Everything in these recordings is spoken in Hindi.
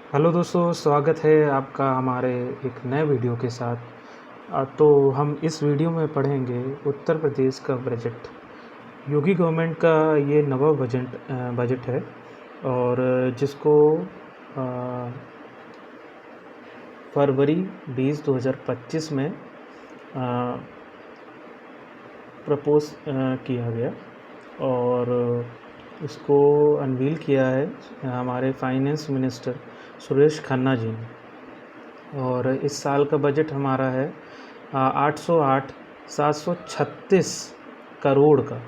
हेलो दोस्तों, स्वागत है आपका हमारे एक नए वीडियो के साथ। तो हम इस वीडियो में पढ़ेंगे उत्तर प्रदेश का बजट। योगी गवर्नमेंट का ये नवा बजट है और जिसको फरवरी 20 2025 में प्रपोज किया गया और इसको अनवील किया है हमारे फाइनेंस मिनिस्टर सुरेश खन्ना जी ने। और इस साल का बजट हमारा है 808,736 करोड़ का,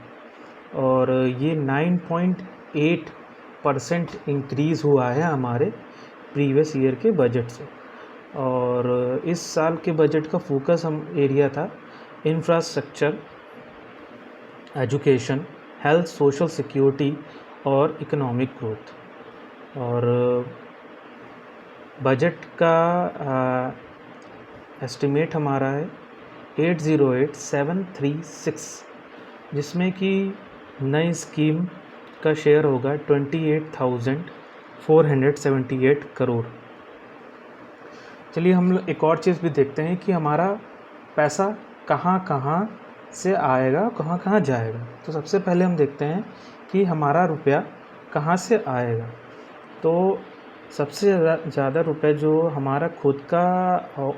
और ये 9.8% इंक्रीज़ हुआ है हमारे प्रीवियस ईयर के बजट से। और इस साल के बजट का फोकस हम एरिया था infrastructure, education, health, social security और इकोनॉमिक ग्रोथ। और बजट का एस्टिमेट हमारा है 808,736, जिसमें कि नई स्कीम का शेयर होगा 28,478 करोड़। चलिए हम एक और चीज़ भी देखते हैं कि हमारा पैसा कहाँ कहाँ से आएगा, कहाँ कहाँ जाएगा। तो सबसे पहले हम देखते हैं कि हमारा रुपया कहाँ से आएगा। तो सबसे ज़्यादा रुपए जो हमारा खुद का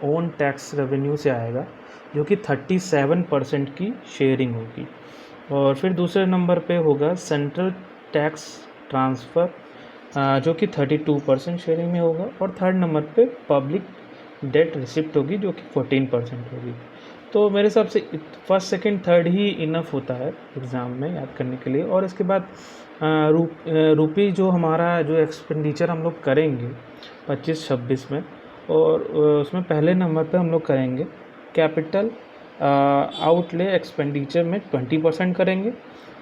ओन टैक्स रेवेन्यू से आएगा, जो कि 37% की शेयरिंग होगी। और फिर दूसरे नंबर पे होगा सेंट्रल टैक्स ट्रांसफ़र, जो कि 32% शेयरिंग में होगा। और थर्ड नंबर पे पब्लिक डेट रिसिप्ट होगी, जो कि 14% होगी। तो मेरे हिसाब से फर्स्ट सेकंड थर्ड ही इनफ होता है एग्ज़ाम में याद करने के लिए। और इसके बाद रुपी जो हमारा जो एक्सपेंडिचर हम लोग करेंगे 25-26 में, और उसमें पहले नंबर पे हम लोग करेंगे कैपिटल आउटले एक्सपेंडिचर में 20% करेंगे,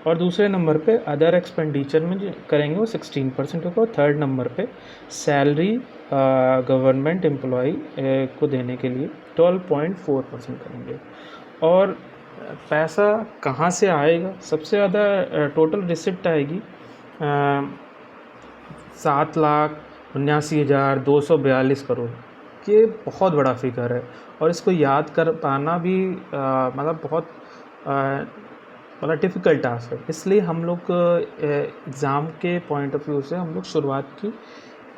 और दूसरे नंबर पे अदर एक्सपेंडिचर में जो करेंगे वो 16% होगा। और थर्ड नंबर पे सैलरी गवर्नमेंट एम्प्लॉई को देने के लिए 12.4% करेंगे। और पैसा कहाँ से आएगा? सबसे ज़्यादा टोटल रिसिप्ट आएगी 7,79,242 करोड़। ये बहुत बड़ा फिगर है और इसको याद कर पाना भी मतलब बहुत बड़ा डिफ़िकल्ट टास्क है। इसलिए हम लोग एग्ज़ाम के पॉइंट ऑफ व्यू से हम लोग शुरुआत की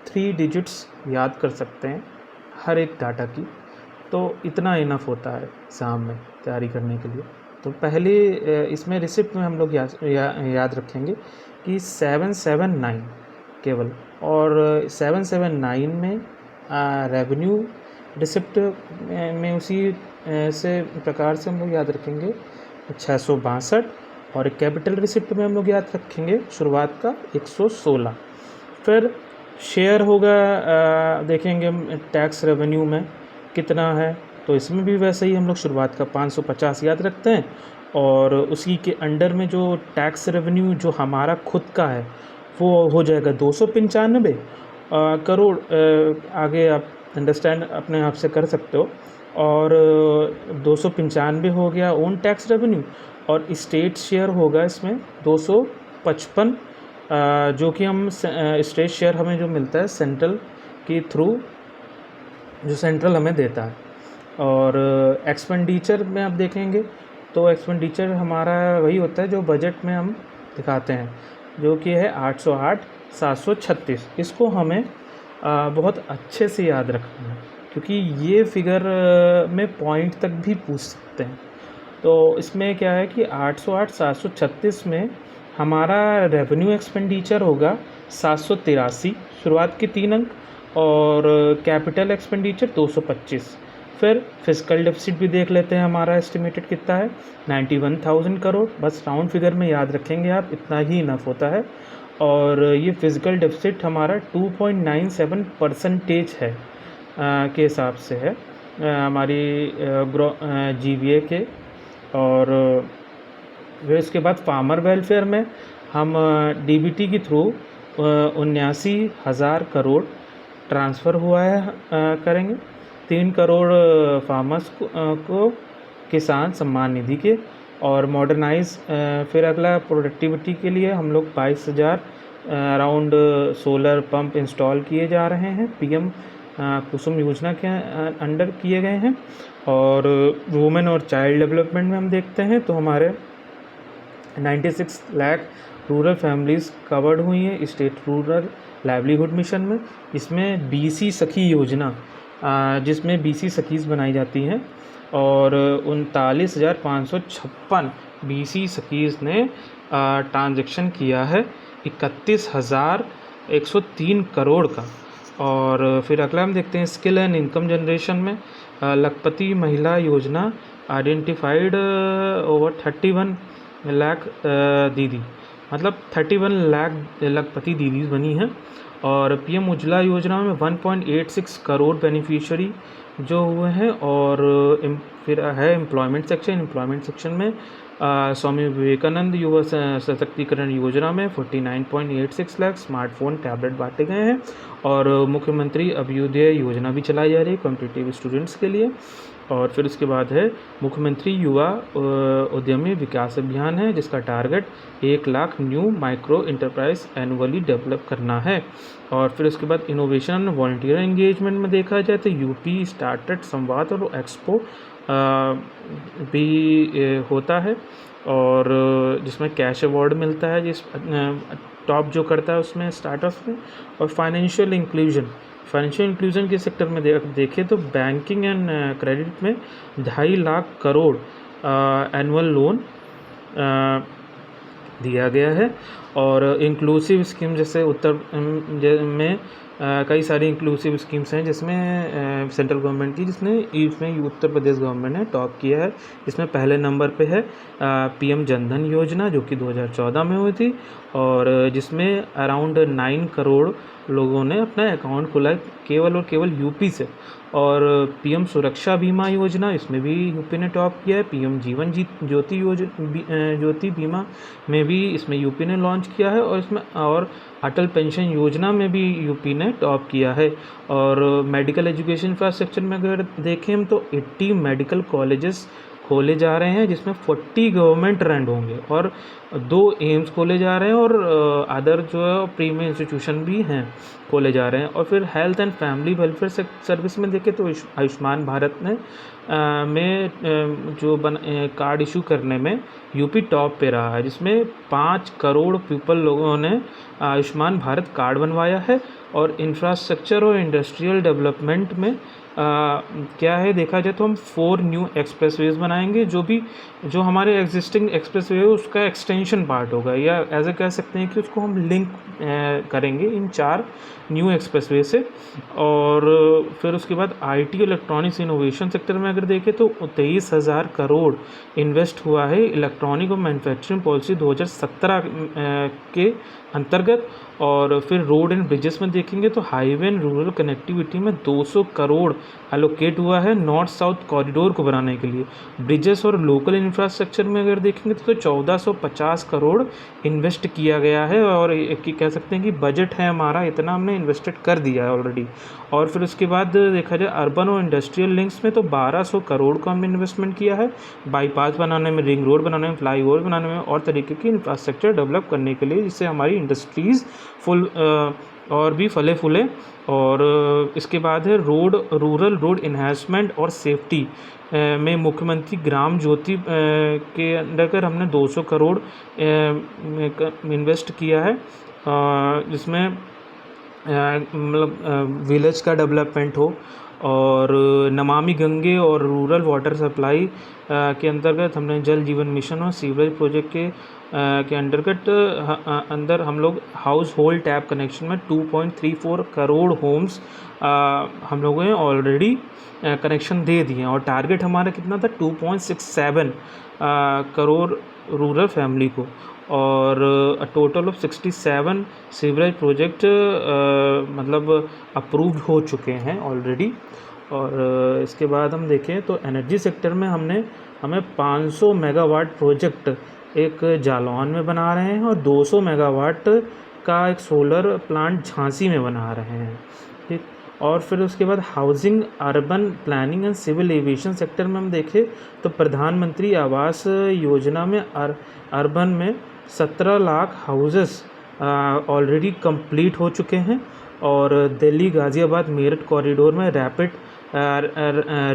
3 डिजिट्स याद कर सकते हैं हर एक डाटा की। तो इतना इनफ होता है एग्ज़ाम में तैयारी करने के लिए। तो पहले इसमें रिसिप्ट में हम लोग याद रखेंगे कि 779 केवल, और 779 में रेवेन्यू रिसिप्ट में उसी से प्रकार से हम लोग याद रखेंगे 662, और कैपिटल रिसिप्ट में हम लोग याद रखेंगे शुरुआत का 116। फिर शेयर होगा, देखेंगे टैक्स रेवेन्यू में कितना है, तो इसमें भी वैसे ही हम लोग शुरुआत का 550 याद रखते हैं। और उसी के अंडर में जो टैक्स रेवेन्यू जो हमारा खुद का है वो हो जाएगा 295 करोड़। आगे आप अंडरस्टैंड अपने आप से कर सकते हो। और 295 हो गया ओन टैक्स रेवेन्यू, और स्टेट शेयर होगा इसमें 255, जो कि हम स्टेट शेयर हमें जो मिलता है सेंट्रल के थ्रू, जो सेंट्रल हमें देता है। और एक्सपेंडिचर में आप देखेंगे तो एक्सपेंडिचर हमारा वही होता है जो बजट में हम दिखाते हैं, जो कि है 808,736। इसको हमें बहुत अच्छे से याद रखना है, क्योंकि ये फिगर में पॉइंट तक भी पूछ सकते हैं। तो इसमें क्या है कि 808,736 में हमारा रेवेन्यू एक्सपेंडिचर होगा 783, शुरुआत के 3 अंक, और कैपिटल एक्सपेंडिचर 225। फिर फिजिकल डेफिसिट भी देख लेते हैं, हमारा एस्टिमेटेड कितना है 91,000 करोड़। बस राउंड फिगर में याद रखेंगे आप, इतना ही इनफ होता है। और ये फिजिकल डेफिसिट हमारा 2.97% है के हिसाब से है हमारी GVA के। और फिर इसके बाद फार्मर वेलफेयर में हम DBT के थ्रू 79,000 करोड़ ट्रांसफ़र हुआ है करेंगे। 3 करोड़ फार्मर्स को किसान सम्मान निधि के, और मॉडर्नाइज फिर अगला प्रोडक्टिविटी के लिए हम लोग 22,000 अराउंड सोलर पंप इंस्टॉल किए जा रहे हैं, पीएम कुसुम योजना के अंडर किए गए हैं। और वुमेन और चाइल्ड डेवलपमेंट में हम देखते हैं तो हमारे 96 लाख रूरल फैमिलीज़ कवर्ड हुई हैं स्टेट रूरल लाइवलीहुड मिशन में। इसमें बीसी सखी योजना, जिसमें बीसी सखीज़ बनाई जाती हैं, और 39,556 बीसी सखीज़ ने ट्रांजेक्शन किया है 31,103 करोड़ का। और फिर अगला हम देखते हैं स्किल एंड इनकम जनरेशन में लखपति महिला योजना आइडेंटिफाइड ओवर 31 लाख दीदी, मतलब 31 लाख लखपति दीदीज बनी हैं। और पीएम उज्ज्वला योजना में 1.86 करोड़ बेनिफिशियरी जो हुए हैं। और फिर है एम्प्लॉयमेंट सेक्शन में स्वामी विवेकानंद युवा सशक्तिकरण योजना में 49.86 लाख स्मार्टफोन टैबलेट बांटे गए हैं। और मुख्यमंत्री अभ्युदय योजना भी चलाई जा रही है कॉम्पिटिटिव स्टूडेंट्स के लिए। और फिर उसके बाद है मुख्यमंत्री युवा उद्यमी विकास अभियान है, जिसका target 1 lakh new micro enterprise annually develop करना है। और फिर उसके बाद इनोवेशन वॉलंटियर एंगेजमेंट में देखा जाए तो यूपी स्टार्टअप संवाद और एक्सपो भी होता है, और जिसमें कैश अवार्ड मिलता है जिस टॉप जो करता है उसमें स्टार्टअप में। और फाइनेंशियल इंक्लूजन के सेक्टर में देखें तो बैंकिंग एंड क्रेडिट में 2.5 लाख करोड़ एनुअल लोन दिया गया है। और इंक्लूसिव स्कीम जैसे उत्तर में कई सारी इंक्लूसिव स्कीम्स हैं जिसमें सेंट्रल गवर्नमेंट की, इसमें उत्तर प्रदेश गवर्नमेंट ने टॉप किया है। इसमें पहले नंबर पे है पीएम जनधन योजना, जो कि 2014 में हुई थी, और जिसमें अराउंड 9 करोड़ लोगों ने अपना अकाउंट खोला केवल और केवल यूपी से। और पीएम सुरक्षा बीमा योजना, इसमें भी यूपी ने टॉप किया है। पीएम जीवन ज्योति बीमा में भी इसमें यूपी ने लॉन्च किया है। और इसमें और अटल पेंशन योजना में भी यूपी ने टॉप किया है। और मेडिकल एजुकेशन इंफ्रास्ट्रक्चर में अगर देखें हम तो 80 मेडिकल कॉलेजेस खोले जा रहे हैं, जिसमें 40 गवर्नमेंट रैंड होंगे, और 2 एम्स खोले जा रहे हैं, और अदर जो है प्रीमियम इंस्टीट्यूशन भी हैं खोले जा रहे हैं। और फिर health and family welfare service में देखें तो आयुष्मान भारत ने कार्ड इशू करने में यूपी टॉप पे रहा है, जिसमें 5 करोड़ पीपल लोगों ने आयुष्मान भारत कार्ड बनवाया है। और इंफ्रास्ट्रक्चर और इंडस्ट्रियल डेवलपमेंट में क्या है देखा जाए तो हम 4 न्यू एक्सप्रेसवेज बनाएंगे, जो हमारे एग्जिस्टिंग एक्सप्रेसवे है उसका एक्सटेंशन पार्ट होगा, या ऐसे कह सकते हैं कि उसको हम लिंक करेंगे इन 4 न्यू एक्सप्रेसवे से। और फिर उसके बाद आईटी इलेक्ट्रॉनिक्स इनोवेशन सेक्टर में अगर देखें तो 23,000 करोड़ इन्वेस्ट हुआ है इलेक्ट्रॉनिक और मैन्युफैक्चरिंग पॉलिसी 2017 के अंतर्गत। और फिर रोड एंड ब्रिजेस में देखेंगे तो हाईवे एंड रूरल कनेक्टिविटी में 200 करोड़ एलोकेट हुआ है नॉर्थ साउथ कॉरिडोर को बनाने के लिए। ब्रिजेस और लोकल इंफ्रास्ट्रक्चर में अगर देखेंगे तो 1450 करोड़ इन्वेस्ट किया गया है, और कह सकते हैं कि बजट है हमारा इतना हमने इन्वेस्टेड कर दिया है ऑलरेडी। और फिर उसके बाद देखा जाए अर्बन और इंडस्ट्रियल लिंक्स में तो 1200 करोड़ का हमने इन्वेस्टमेंट किया है बाईपास बनाने में, रिंग रोड बनाने में, फ्लाईओवर बनाने में, और तरीके की इंफ्रास्ट्रक्चर डेवलप करने के लिए, जिससे हमारी इंडस्ट्रीज़ और भी फले फूले। और इसके बाद है रूरल रोड इन्हांसमेंट और सेफ्टी में मुख्यमंत्री ग्राम ज्योति के अंडर हमने 200 करोड़ इन्वेस्ट किया है, जिसमें मतलब विलेज का डेवलपमेंट हो। और नमामि गंगे और रूरल वाटर सप्लाई के अंतर्गत हमने जल जीवन मिशन और सीवरेज प्रोजेक्ट के अंदर हम लोग हाउस होल्ड टैप कनेक्शन में 2.34 करोड़ होम्स हम लोगों ने ऑलरेडी कनेक्शन दे दिए हैं। और टारगेट हमारा कितना था 2.67 करोड़ रूरल फैमिली को। और टोटल ऑफ 67 सीवरेज प्रोजेक्ट मतलब अप्रूव्ड हो चुके हैं ऑलरेडी। और इसके बाद हम देखें तो एनर्जी सेक्टर में हमें 500 मेगावाट प्रोजेक्ट एक जालौन में बना रहे हैं, और 200 मेगावाट का एक सोलर प्लांट झांसी में बना रहे हैं, ठीक। और फिर उसके बाद housing, urban planning and civil aviation sector में हम देखें तो प्रधानमंत्री आवास योजना में अर्बन में 17 लाख हाउसेस ऑलरेडी कंप्लीट हो चुके हैं और दिल्ली गाज़ियाबाद मेरठ कॉरिडोर में rapid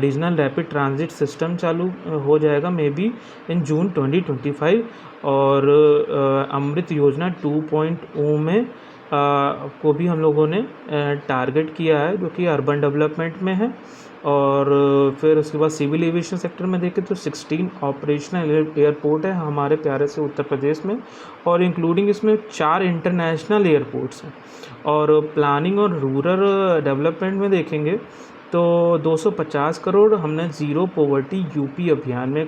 regional rapid transit system चालू हो जाएगा मे बी इन जून 2025 और अमृत योजना 2.0 में को भी हम लोगों ने टारगेट किया है जो कि अर्बन डेवलपमेंट में है। और फिर उसके बाद सिविल एविएशन सेक्टर में देखें तो 16 ऑपरेशनल एयरपोर्ट है हमारे प्यारे से उत्तर प्रदेश में और इंक्लूडिंग इसमें 4 इंटरनेशनल एयरपोर्ट्स हैं। और प्लानिंग और रूरल डेवलपमेंट में देखेंगे तो 250 करोड़ हमने ज़ीरो पॉवर्टी यूपी अभियान में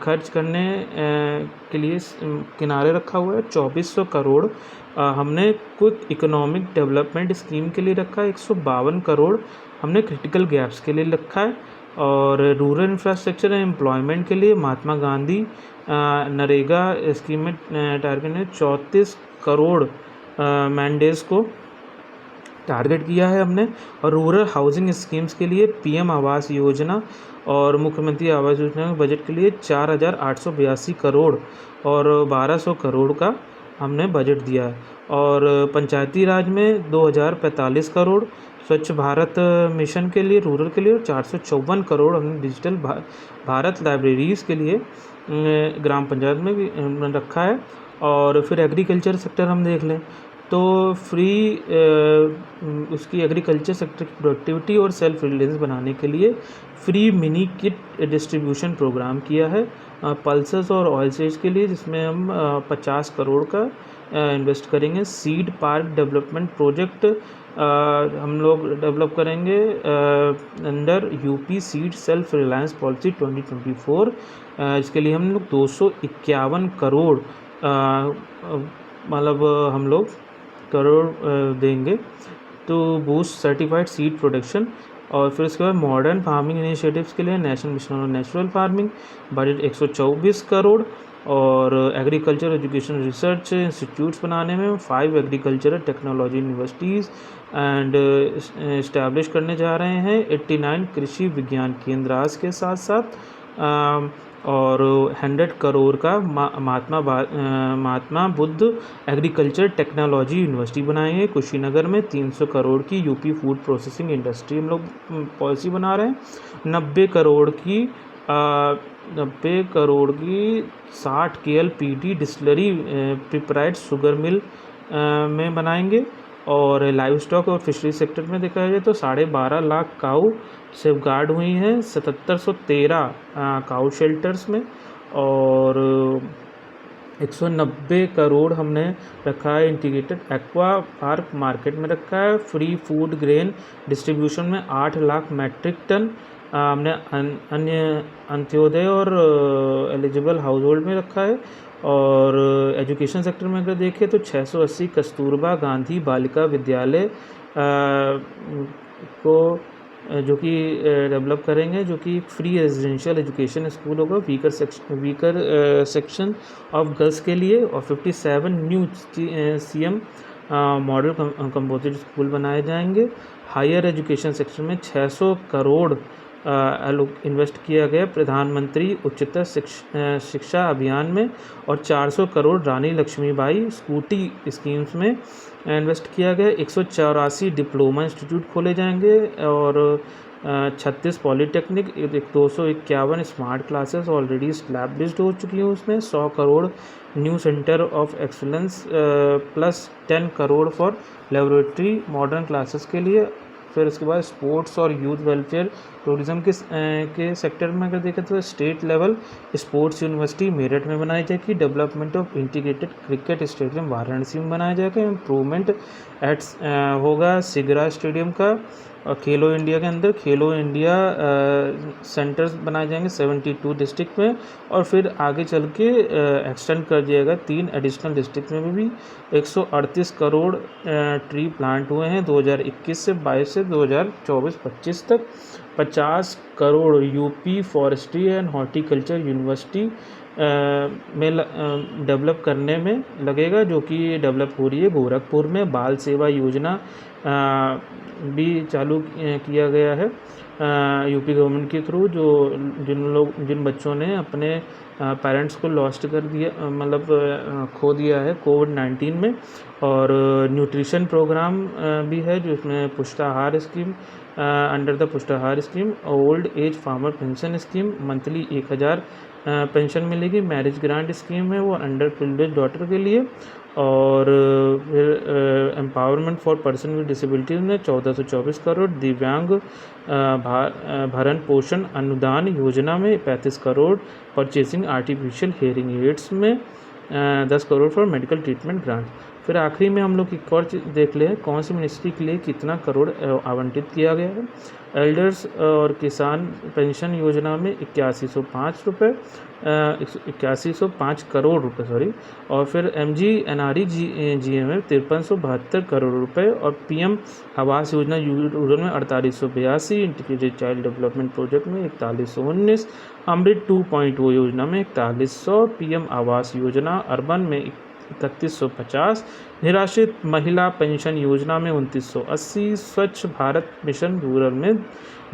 खर्च करने के लिए किनारे रखा हुआ है। 2400 करोड़ हमने क्विक इकोनॉमिक डेवलपमेंट स्कीम के लिए रखा है। 152 करोड़ हमने क्रिटिकल गैप्स के लिए रखा है। और रूरल इंफ्रास्ट्रक्चर एंड एम्प्लॉयमेंट के लिए महात्मा गांधी नरेगा स्कीम में टारगेट ने 34 करोड़ मैंडेज को टारगेट किया है हमने। और रूरल हाउसिंग स्कीम्स के लिए पीएम आवास योजना और मुख्यमंत्री आवास योजना के बजट के लिए 4882 करोड़ और 1200 करोड़ का हमने बजट दिया है। और पंचायती राज में 2045 करोड़ स्वच्छ भारत मिशन के लिए रूरल के लिए और 454 करोड़ हमने डिजिटल भारत लाइब्रेरीज़ के लिए ग्राम पंचायत में भी रखा है। और फिर एग्रीकल्चर सेक्टर हम देख लें तो फ्री उसकी एग्रीकल्चर सेक्टर की प्रोडक्टिविटी और सेल्फ रिलायंस बनाने के लिए free mini kit distribution program किया है पल्सेस और ऑयल सीड्स के लिए, जिसमें हम 50 करोड़ का इन्वेस्ट करेंगे। सीड पार्क डेवलपमेंट प्रोजेक्ट हम लोग डेवलप करेंगे under UP seed self reliance policy 2024। इसके लिए हम लोग 251 करोड़ मतलब हम लोग करोड़ देंगे to boost certified seed production. और फिर उसके बाद मॉडर्न फार्मिंग इनिशिएटिव्स के लिए national mission on natural farming budget 124 crore. और एग्रीकल्चर एजुकेशन रिसर्च इंस्टीट्यूट्स बनाने में 5 agricultural technology universities and establish करने जा रहे हैं। 89 कृषि विज्ञान केंद्र आज के साथ साथ और 100 करोड़ का Mahatma Buddha agriculture technology university बनाएंगे कुशीनगर में। 300 करोड़ की यूपी फूड प्रोसेसिंग इंडस्ट्री हम लोग पॉलिसी बना रहे हैं। 90 करोड़ की 60 KLPD डिस्टिलरी प्रिपराइड शुगर मिल में बनाएंगे। और लाइव स्टॉक और फिशरी सेक्टर में देखा जाए तो 12.5 लाख काऊ सेफगार्ड हुई हैं 7713 काऊ शेल्टर्स में। और 190 करोड़ हमने रखा है इंटीग्रेटेड एक्वा पार्क मार्केट में रखा है। फ्री फूड ग्रेन डिस्ट्रीब्यूशन में 8 लाख मैट्रिक टन हमने अन्य अंत्योदय और एलिजिबल हाउस होल्ड में रखा है। और एजुकेशन सेक्टर में अगर देखें तो 680 कस्तूरबा गांधी बालिका विद्यालय को जो कि डेवलप करेंगे, जो कि फ्री रेजिडेंशियल एजुकेशन स्कूल होगा वीकर सेक्शन ऑफ गर्ल्स के लिए। और 57 new CM model composite school बनाए जाएंगे। हायर एजुकेशन सेक्टर में 600 करोड़ इन्वेस्ट किया गया प्रधानमंत्री उच्चतर शिक्षा अभियान में। और 400 करोड़ रानी लक्ष्मीबाई स्कूटी स्कीम्स में इन्वेस्ट किया गया। 184 डिप्लोमा इंस्टीट्यूट खोले जाएंगे और 36 polytechnic, 251 smart classes already established हो चुकी हैं उसमें। 100 crore new centre of excellence plus 10 crore for laboratory modern classes के लिए। फिर उसके बाद स्पोर्ट्स और यूथ वेलफेयर टूरिज़्म के सेक्टर में अगर देखें तो state level sports university Meerut में बनाई जाएगी। Development of integrated cricket stadium Varanasi में बनाया जाएगा। इम्प्रूवमेंट होगा सिगरा स्टेडियम का। और खेलो इंडिया के अंदर खेलो इंडिया सेंटर्स बनाए जाएंगे 72 डिस्ट्रिक्ट में। और फिर आगे चल के एक्सटेंड कर दिया जाएगा 3 एडिशनल डिस्ट्रिक्ट में भी। 138 करोड़ ट्री प्लांट हुए हैं 2021 से 22 से 2024-25 तक। 50 crore UP forestry and horticulture university में डेवलप करने में लगेगा, जो कि डेवलप हो रही है। गोरखपुर में बाल सेवा योजना भी चालू किया गया है यूपी गवर्नमेंट के थ्रू, जो जिन बच्चों ने अपने पेरेंट्स को लॉस्ट कर दिया, मतलब खो दिया है कोविड-19 में। और न्यूट्रिशन प्रोग्राम भी है, जिसमें Pushtahar scheme, under the Pushtahar scheme, old age farmer pension scheme, monthly 1000 pension मिलेगी। मैरिज ग्रांट स्कीम है वो अंडर प्रिविलेज डॉटर के लिए। और फिर empowerment for person with disabilities में 1424 करोड़, दिव्यांग भरण पोषण अनुदान योजना में 35 crore, purchasing artificial hearing ads में 10 crore for medical treatment grant. फिर आखिरी में हम लोग एक और चीज़ देख लें, कौन सी मिनिस्ट्री के लिए कितना करोड़ आवंटित किया गया है। एल्डर्स और किसान पेंशन योजना में 8105 रुपये, 8105 करोड़ रुपए सॉरी। और फिर MGNRE GM में 5372 करोड़ रुपए। और PM आवास योजना रूरल में 4882, इंटीग्रेटेड चाइल्ड डेवलपमेंट प्रोजेक्ट में 4119, अमृत 2.0 योजना में 4100, PM आवास योजना अर्बन में 3150, निराश्रित महिला पेंशन योजना में 2980, स्वच्छ भारत मिशन रूरल में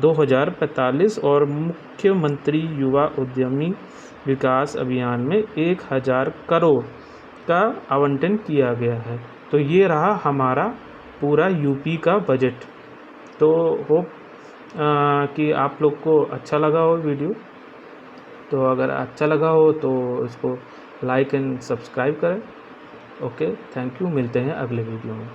2045 और मुख्यमंत्री युवा उद्यमी विकास अभियान में 1000 करोड़ का आवंटन किया गया है। तो ये रहा हमारा पूरा यूपी का बजट। तो होप कि आप लोग को अच्छा लगा हो वीडियो। तो अगर अच्छा लगा हो तो इसको लाइक एंड सब्सक्राइब करें। ओके, थैंक यू, मिलते हैं अगले वीडियो में।